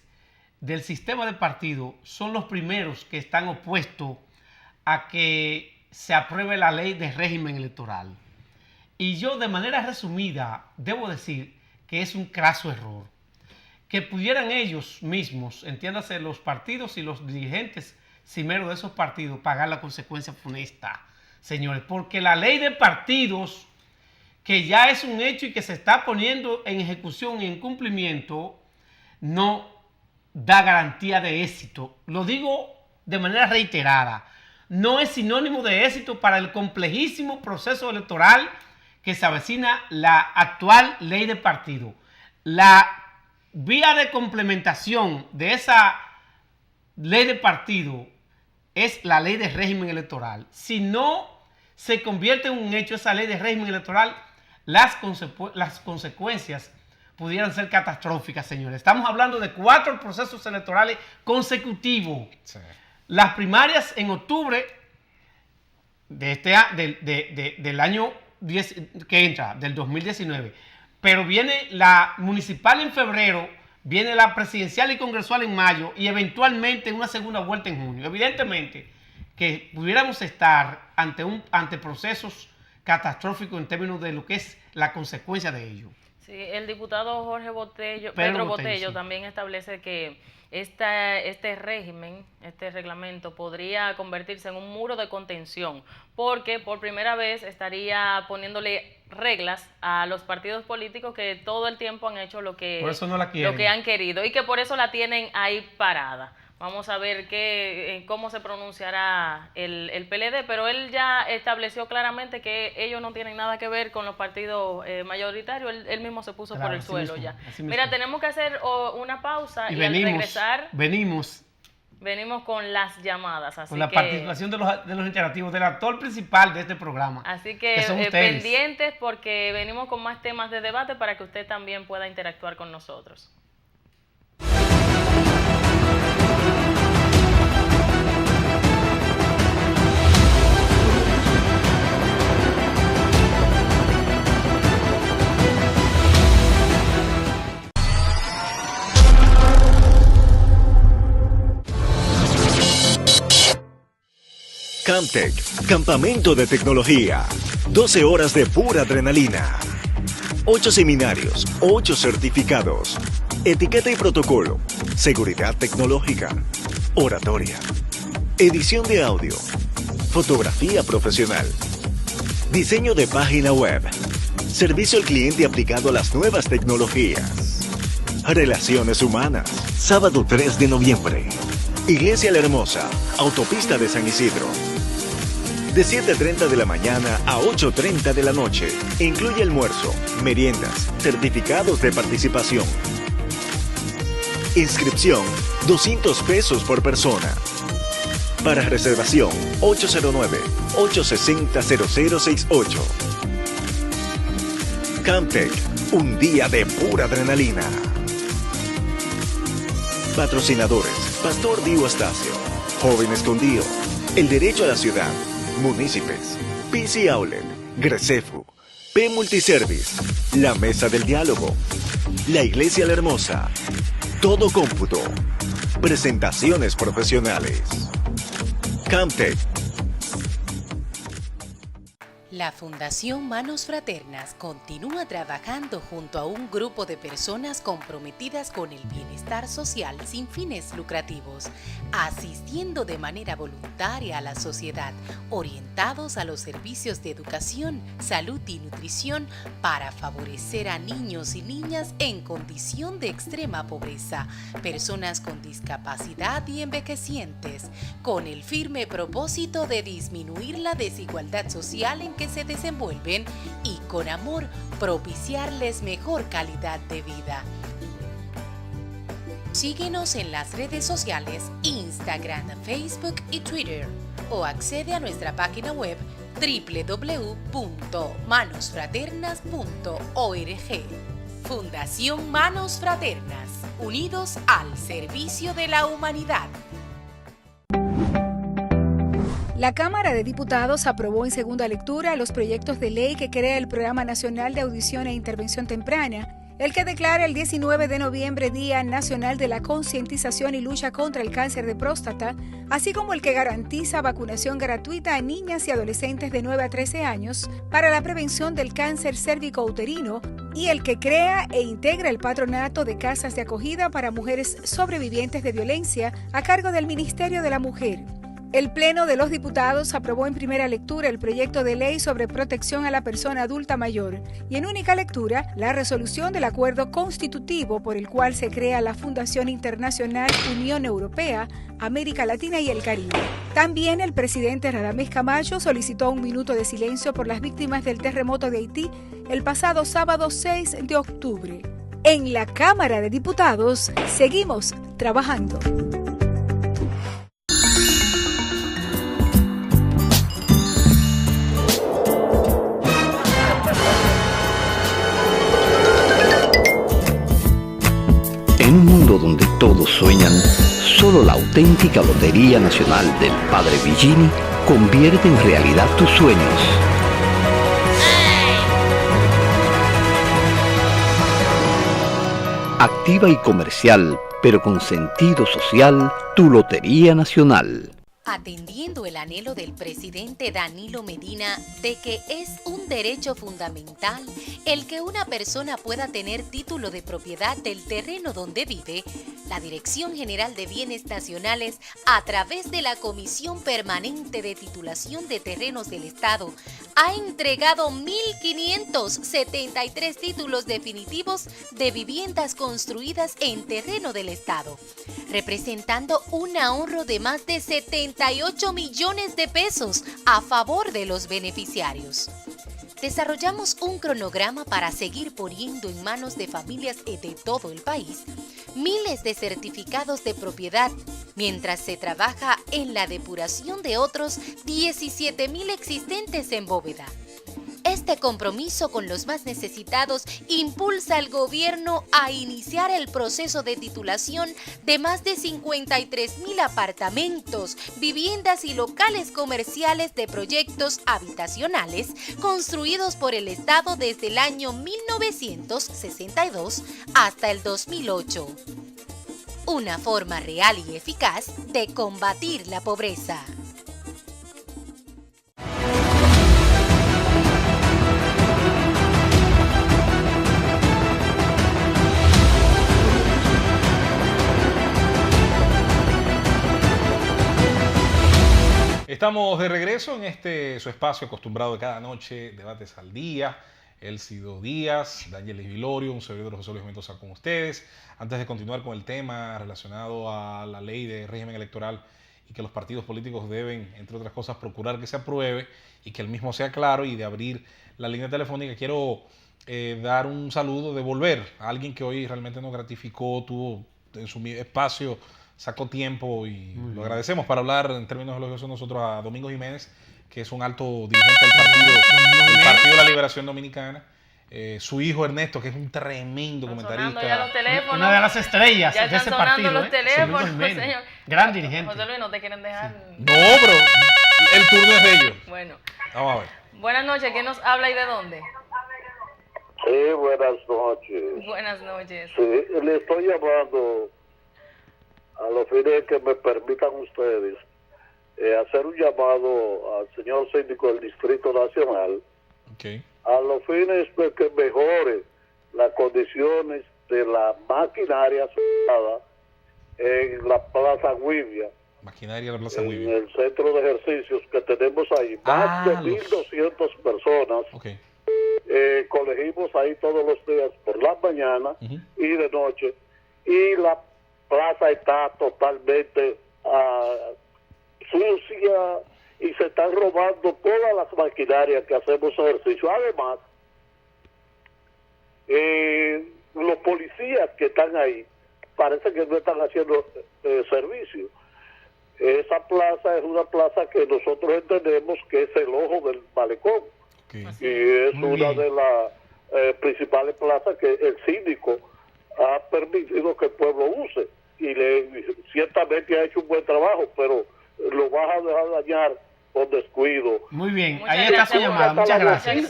del sistema de partido son los primeros que están opuestos a que se apruebe la ley de régimen electoral. Y yo, de manera resumida, debo decir que es un craso error. Que pudieran ellos mismos, entiéndase, los partidos y los dirigentes cimeros de esos partidos, pagar la consecuencia funesta, señores. Porque la ley de partidos, que ya es un hecho y que se está poniendo en ejecución y en cumplimiento, no da garantía de éxito. Lo digo de manera reiterada. No es sinónimo de éxito para el complejísimo proceso electoral que se avecina la actual ley de partido. La vía de complementación de esa ley de partido es la ley de régimen electoral. Si no se convierte en un hecho esa ley de régimen electoral, las consecuencias pudieran ser catastróficas, señores. Estamos hablando de 4 procesos electorales consecutivos. Sí. Las primarias en octubre del año que entra, del 2019. Pero viene la municipal en febrero, viene la presidencial y congresual en mayo, y eventualmente una segunda vuelta en junio. Evidentemente que pudiéramos estar ante procesos catastróficos en términos de lo que es la consecuencia de ello. Sí, el diputado Pedro Botello, también establece que este régimen, este reglamento, podría convertirse en un muro de contención, porque por primera vez estaría poniéndole reglas a los partidos políticos que todo el tiempo han hecho lo que han querido, y que por eso la tienen ahí parada. Vamos a ver cómo se pronunciará el PLD, pero él ya estableció claramente que ellos no tienen nada que ver con los partidos mayoritarios. Él mismo se puso por el suelo ya. Mira, tenemos que hacer una pausa y al regresar venimos con las llamadas. Así con la que, participación de los interactivos, del actor principal de este programa. Así que pendientes porque venimos con más temas de debate para que usted también pueda interactuar con nosotros. Camtech, campamento de tecnología. 12 horas de pura adrenalina. 8 seminarios, 8 certificados. Etiqueta y protocolo. Seguridad tecnológica. Oratoria. Edición de audio. Fotografía profesional. Diseño de página web. Servicio al cliente aplicado a las nuevas tecnologías. Relaciones humanas. Sábado 3 de noviembre. Iglesia La Hermosa, Autopista de San Isidro. De 7:30 de la mañana a 8:30 de la noche. Incluye almuerzo, meriendas, certificados de participación. Inscripción, $200 por persona. Para reservación, 809-860-0068. Camtech, un día de pura adrenalina. Patrocinadores: Pastor Dio Astacio, Joven Escondido, El Derecho a la Ciudad, Municipios, PC Outlet, Gresefu, P Multiservice, La Mesa del Diálogo, La Iglesia La Hermosa, Todo Cómputo, Presentaciones Profesionales. Camtech. La Fundación Manos Fraternas continúa trabajando junto a un grupo de personas comprometidas con el bienestar social sin fines lucrativos, asistiendo de manera voluntaria a la sociedad, orientados a los servicios de educación, salud y nutrición para favorecer a niños y niñas en condición de extrema pobreza, personas con discapacidad y envejecientes, con el firme propósito de disminuir la desigualdad social en que se desenvuelven y con amor propiciarles mejor calidad de vida. Síguenos en las redes sociales Instagram, Facebook y Twitter o accede a nuestra página web www.manosfraternas.org. Fundación Manos Fraternas, unidos al servicio de la humanidad. La Cámara de Diputados aprobó en segunda lectura los proyectos de ley que crea el Programa Nacional de Audición e Intervención Temprana, el que declara el 19 de noviembre Día Nacional de la Concientización y Lucha contra el Cáncer de Próstata, así como el que garantiza vacunación gratuita a niñas y adolescentes de 9 a 13 años para la prevención del cáncer cérvico-uterino y el que crea e integra el patronato de casas de acogida para mujeres sobrevivientes de violencia a cargo del Ministerio de la Mujer. El Pleno de los Diputados aprobó en primera lectura el proyecto de ley sobre protección a la persona adulta mayor y en única lectura la resolución del acuerdo constitutivo por el cual se crea la Fundación Internacional Unión Europea, América Latina y el Caribe. También el presidente Radamés Camacho solicitó un minuto de silencio por las víctimas del terremoto de Haití el pasado sábado 6 de octubre. En la Cámara de Diputados seguimos trabajando. En un mundo donde todos sueñan, solo la auténtica Lotería Nacional del Padre Villini convierte en realidad tus sueños. Activa y comercial, pero con sentido social, tu Lotería Nacional. Atendiendo el anhelo del presidente Danilo Medina de que es un derecho fundamental el que una persona pueda tener título de propiedad del terreno donde vive, la Dirección General de Bienes Nacionales, a través de la Comisión Permanente de Titulación de Terrenos del Estado, ha entregado 1.573 títulos definitivos de viviendas construidas en terreno del Estado, representando un ahorro de más de 78 millones de pesos a favor de los beneficiarios. Desarrollamos un cronograma para seguir poniendo en manos de familias de todo el país miles de certificados de propiedad, mientras se trabaja en la depuración de otros 17.000 existentes en bóveda. Este compromiso con los más necesitados impulsa al gobierno a iniciar el proceso de titulación de más de 53.000 apartamentos, viviendas y locales comerciales de proyectos habitacionales construidos por el Estado desde el año 1962 hasta el 2008. Una forma real y eficaz de combatir la pobreza. Estamos de regreso en su espacio acostumbrado de cada noche, Debates al Día. Elcido Díaz, Dangelis Vilorio, un servidor José Luis Mendoza con ustedes. Antes de continuar con el tema relacionado a la ley de régimen electoral y que los partidos políticos deben, entre otras cosas, procurar que se apruebe y que el mismo sea claro, y de abrir la línea telefónica, quiero dar un saludo, devolver a alguien que hoy realmente nos gratificó, tuvo en su espacio, sacó tiempo y lo agradecemos, para hablar en términos elogiosos nosotros a Domingo Jiménez, que es un alto dirigente del Partido de la Liberación Dominicana. Su hijo Ernesto, que es un tremendo comentarista. Ya los teléfonos. Una de las estrellas ya de ese partido. Los teléfonos, señor. Gran dirigente. José Luis, no te quieren dejar. No, pero el turno es de ellos. Bueno. Vamos a ver. Buenas noches, ¿quién nos habla y de dónde? Sí, buenas noches. Buenas noches. Sí, le estoy llamando a los fines que me permitan ustedes hacer un llamado al señor síndico del Distrito Nacional, a los fines de que mejore las condiciones de la maquinaria asociada en la Plaza Guivia, maquinaria de la Plaza en Guivia, el centro de ejercicios que tenemos ahí. Más de 1.200 personas colegimos ahí todos los días por la mañana y de noche, y la plaza está totalmente sucia y se están robando todas las maquinarias que hacemos ejercicio. Además, los policías que están ahí parece que no están haciendo servicio. Esa plaza es una plaza que nosotros entendemos que es el ojo del malecón, y es una de las principales plazas que el síndico ha permitido que el pueblo use, y ciertamente ha hecho un buen trabajo, pero lo vas a dejar dañar por descuido. Muy bien, muchas ahí está su llamada, muchas gracias.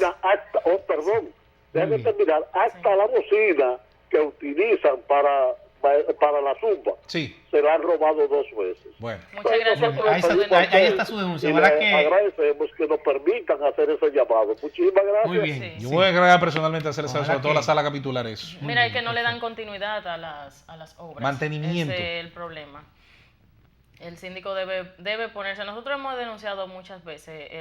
Déjame terminar, hasta la bocina que utilizan para la zumba, se la han robado 2 veces. Bueno. Muchas gracias por ahí está su denuncia. Y le agradecemos que nos permitan hacer ese llamado. Muchísimas gracias. Muy bien. Yo voy a encargar personalmente a hacer eso, sobre todo la sala capitular. Eso. Mira, es que no le dan continuidad a las obras. Mantenimiento. Ese es el problema. El síndico debe ponerse. Nosotros hemos denunciado muchas veces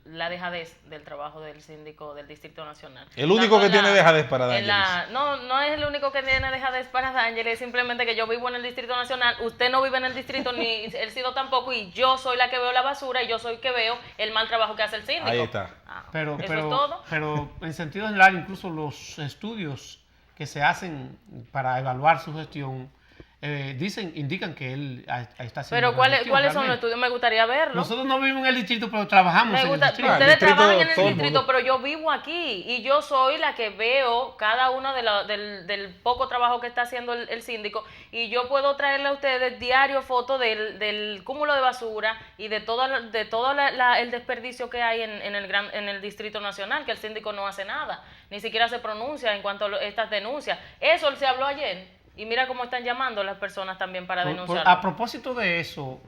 la dejadez del trabajo del síndico del Distrito Nacional. El único que tiene dejadez para Dangelis. No es el único que tiene dejadez para Dangelis, es simplemente que yo vivo en el Distrito Nacional, usted no vive en el distrito, ni el Cido tampoco, y yo soy la que veo la basura, y yo soy que veo el mal trabajo que hace el síndico. Ahí está. ¿Eso es todo? Pero en sentido general, incluso los estudios que se hacen para evaluar su gestión indican que él está haciendo. Pero ¿cuáles son los estudios? Me gustaría verlos. Nosotros no vivimos en el distrito, pero trabajamos en el distrito. Ustedes trabajan en el distrito, pero yo vivo aquí y yo soy la que veo cada uno del poco trabajo que está haciendo el síndico, y yo puedo traerle a ustedes diario fotos del cúmulo de basura y de todo el desperdicio que hay en el Distrito Nacional, que el síndico no hace nada, ni siquiera se pronuncia en cuanto a estas denuncias. Eso se habló ayer. Y mira cómo están llamando las personas también para denunciar. A propósito de eso,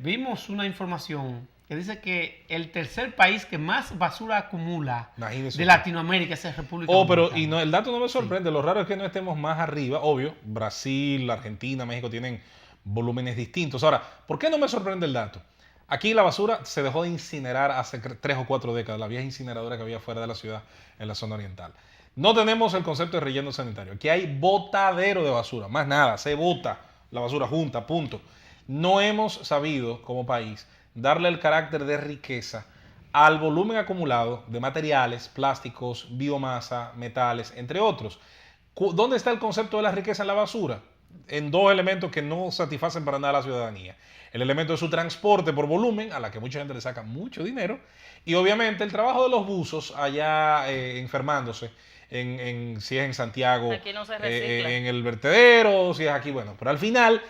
vimos una información que dice que el tercer país que más basura acumula de Latinoamérica es República Dominicana. Pero el dato no me sorprende. Lo raro es que no estemos más arriba. Obvio, Brasil, Argentina, México tienen volúmenes distintos. Ahora, ¿por qué no me sorprende el dato? Aquí la basura se dejó de incinerar hace 3 o 4 décadas, la vieja incineradora que había fuera de la ciudad, en la zona oriental. No tenemos el concepto de relleno sanitario. Aquí hay botadero de basura, más nada, se bota la basura junta, punto. No hemos sabido, como país, darle el carácter de riqueza al volumen acumulado de materiales, plásticos, biomasa, metales, entre otros. ¿Dónde está el concepto de la riqueza en la basura? En 2 elementos que no satisfacen para nada a la ciudadanía. El elemento de su transporte por volumen, a la que mucha gente le saca mucho dinero, y obviamente el trabajo de los buzos allá enfermándose, si es en Santiago, aquí no se recicla. en el vertedero, si es aquí, bueno, pero al final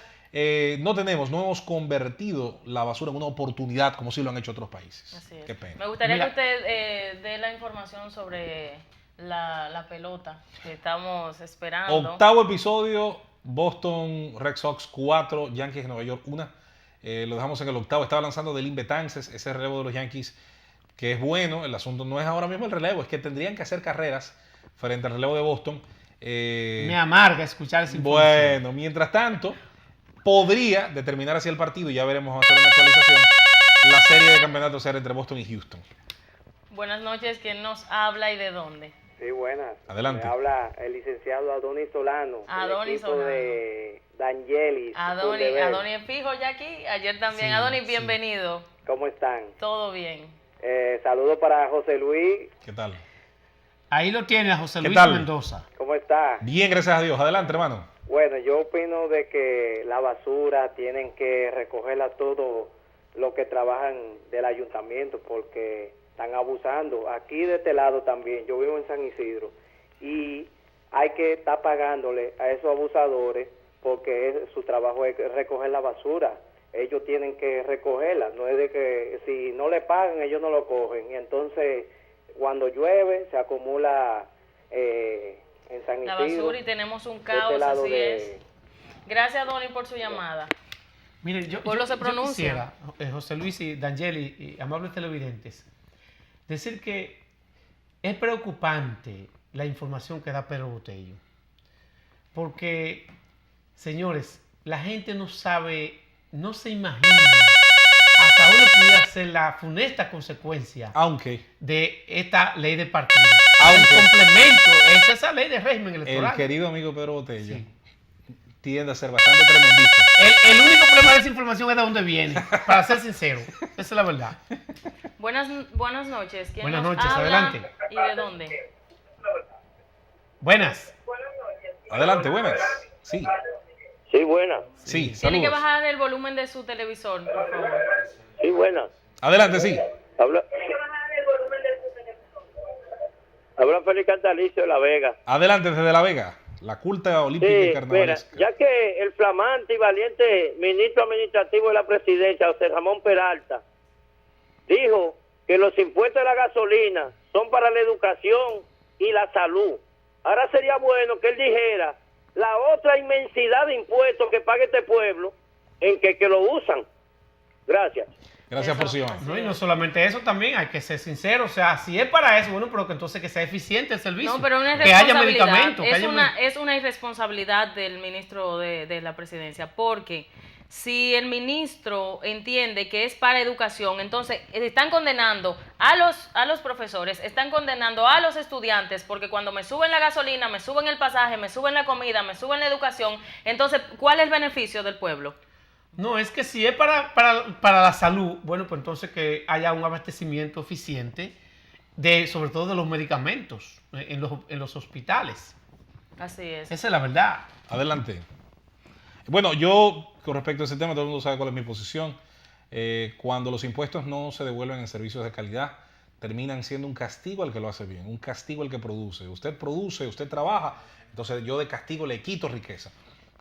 no hemos convertido la basura en una oportunidad como sí lo han hecho otros países. Así es. Qué pena. Me gustaría que usted dé la información sobre la pelota que estamos esperando. 8º episodio, Boston Red Sox 4, Yankees de Nueva York 1. Lo dejamos en el 8º. Estaba lanzando Delin Betances, ese relevo de los Yankees, que es bueno. El asunto no es ahora mismo el relevo, es que tendrían que hacer carreras frente al relevo de Boston. Me amarga escuchar esa información. Bueno, mientras tanto, podría determinar así el partido, y ya veremos, vamos a hacer una actualización, la serie de campeonatos será entre Boston y Houston. Buenas noches, ¿quién nos habla y de dónde? Sí, buenas. Adelante. Me habla el licenciado Adonis Solano. Adonis del equipo Solano. De D'Angelis. Adonis es fijo ya aquí, ayer también. Sí, Adonis, sí. bienvenido. ¿Cómo están? Todo bien. Saludos para José Luis. ¿Qué tal? Ahí lo tiene a José ¿Qué Luis tal? Mendoza. ¿Cómo está? Bien, gracias a Dios. Adelante, hermano. Bueno, yo opino de que la basura tienen que recogerla todo lo que trabajan del ayuntamiento porque están abusando. Aquí de este lado también, yo vivo en San Isidro y hay que estar pagándole a esos abusadores porque su trabajo es recoger la basura. Ellos tienen que recogerla, no es de que si no le pagan ellos no lo cogen. Y entonces cuando llueve se acumula en San La Isidro. basura y tenemos un de caos, este lado así de- es. Gracias, Adonis, por su llamada. Miren, yo pueblo se pronuncia. quisiera, José Luis y D'Angeli y amables televidentes, decir que es preocupante la información que da Pedro Botello. Porque, señores, la gente no sabe, no se imagina hasta dónde pudiera ser la funesta consecuencia Aunque de esta ley de partidos. Aunque- el complemento es esa ley de régimen electoral. el querido amigo Pedro Botello Sí. tiende a ser bastante tremendista. El único problema de esa información es de dónde viene, para ser sincero. Esa es la verdad. Buenas noches. ¿Quién Buenas nos noches, habla adelante. ¿Y de dónde? Buenas. Adelante, buenas. Sí, Sí, buena. sí, Tiene que saludos. bajar el volumen de su televisor, por favor. Sí, buena. Adelante, sí. Habla Félix Cantalicio de La Vega. Adelante desde La Vega, la culta olímpica y Sí, mira, carnavalesca. ya que el flamante y valiente ministro administrativo de la presidencia, José Ramón Peralta, dijo que los impuestos de la gasolina son para la educación y la salud. Ahora sería bueno que él dijera la otra inmensidad de impuestos que paga este pueblo en que lo usan. Gracias. Gracias por su Eso. llamada. No, y no solamente eso, también hay que ser sincero. O sea, si es para eso, bueno, pero que entonces que sea eficiente el servicio. No, pero una que haya irresponsabilidad. medicamentos. que haya Es una irresponsabilidad del ministro de la presidencia, porque si el ministro entiende que es para educación, entonces están condenando a los profesores, están condenando a los estudiantes, porque cuando me suben la gasolina, me suben el pasaje, me suben la comida, me suben la educación, entonces, ¿cuál es el beneficio del pueblo? No, es que si es para la salud, bueno, pues entonces que haya un abastecimiento eficiente, sobre todo de los medicamentos en los hospitales. Así es. Esa es la verdad. Adelante. Bueno, yo con respecto a ese tema, todo el mundo sabe cuál es mi posición. Cuando los impuestos no se devuelven en servicios de calidad, terminan siendo un castigo al que lo hace bien, un castigo al que produce. Usted produce, usted trabaja, entonces yo de castigo le quito riqueza.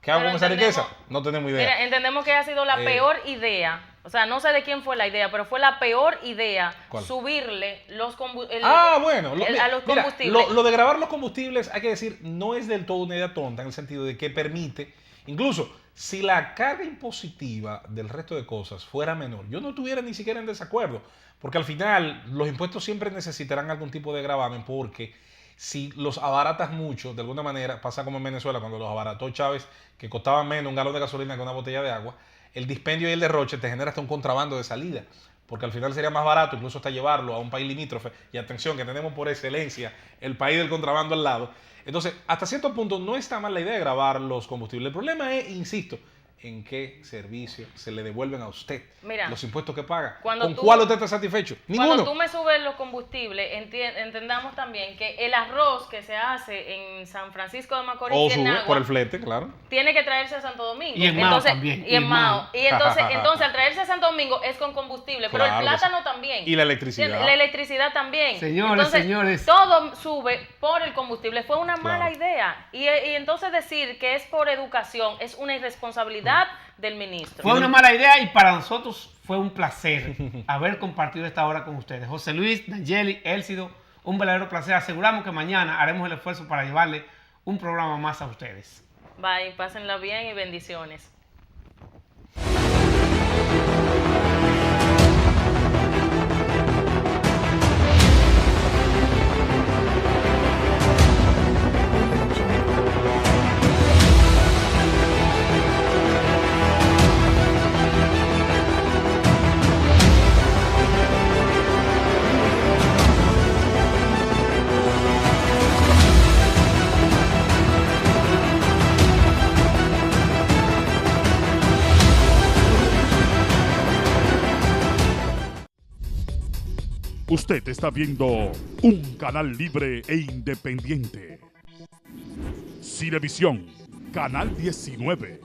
¿Qué hago Pero con esa entendemos- riqueza? No tenemos idea. Mira, entendemos que ha sido la peor idea. O sea, no sé de quién fue la idea, pero fue la peor idea ¿Cuál? subirle los combustibles. Bueno, a los mira, combustibles. lo de grabar los combustibles, hay que decir, no es del todo una idea tonta en el sentido de que permite, incluso si la carga impositiva del resto de cosas fuera menor, yo no estuviera ni siquiera en desacuerdo, porque al final los impuestos siempre necesitarán algún tipo de gravamen, porque si los abaratas mucho, de alguna manera, pasa como en Venezuela, cuando los abarató Chávez, que costaba menos un galón de gasolina que una botella de agua, el dispendio y el derroche te genera hasta un contrabando de salida, porque al final sería más barato incluso hasta llevarlo a un país limítrofe, y atención que tenemos por excelencia el país del contrabando al lado. Entonces, hasta cierto punto no está mal la idea de grabar los combustibles. El problema es, insisto, en qué servicio se le devuelven a usted. Mira, los impuestos que paga. ¿Con cuando cuál usted está satisfecho? Ninguno. Cuando tú me subes los combustibles, entendamos también que el arroz que se hace en San Francisco de Macorís O y en sube Nagua, por el flete, claro. tiene que traerse a Santo Domingo. Y en Mao también. Y en Mao. Y entonces al traerse a Santo Domingo es con combustible, pero Claro el plátano también. Y la electricidad. La electricidad también. Señores. Todo sube por el combustible. Fue una mala idea. Y entonces decir que es por educación es una irresponsabilidad del ministro. Fue una mala idea y para nosotros fue un placer haber compartido esta hora con ustedes. José Luis, D'Angeli, Élcido, un verdadero placer. Aseguramos que mañana haremos el esfuerzo para llevarle un programa más a ustedes. Bye, pásenla bien y bendiciones. Usted está viendo un canal libre e independiente. Cinevisión, Canal 19.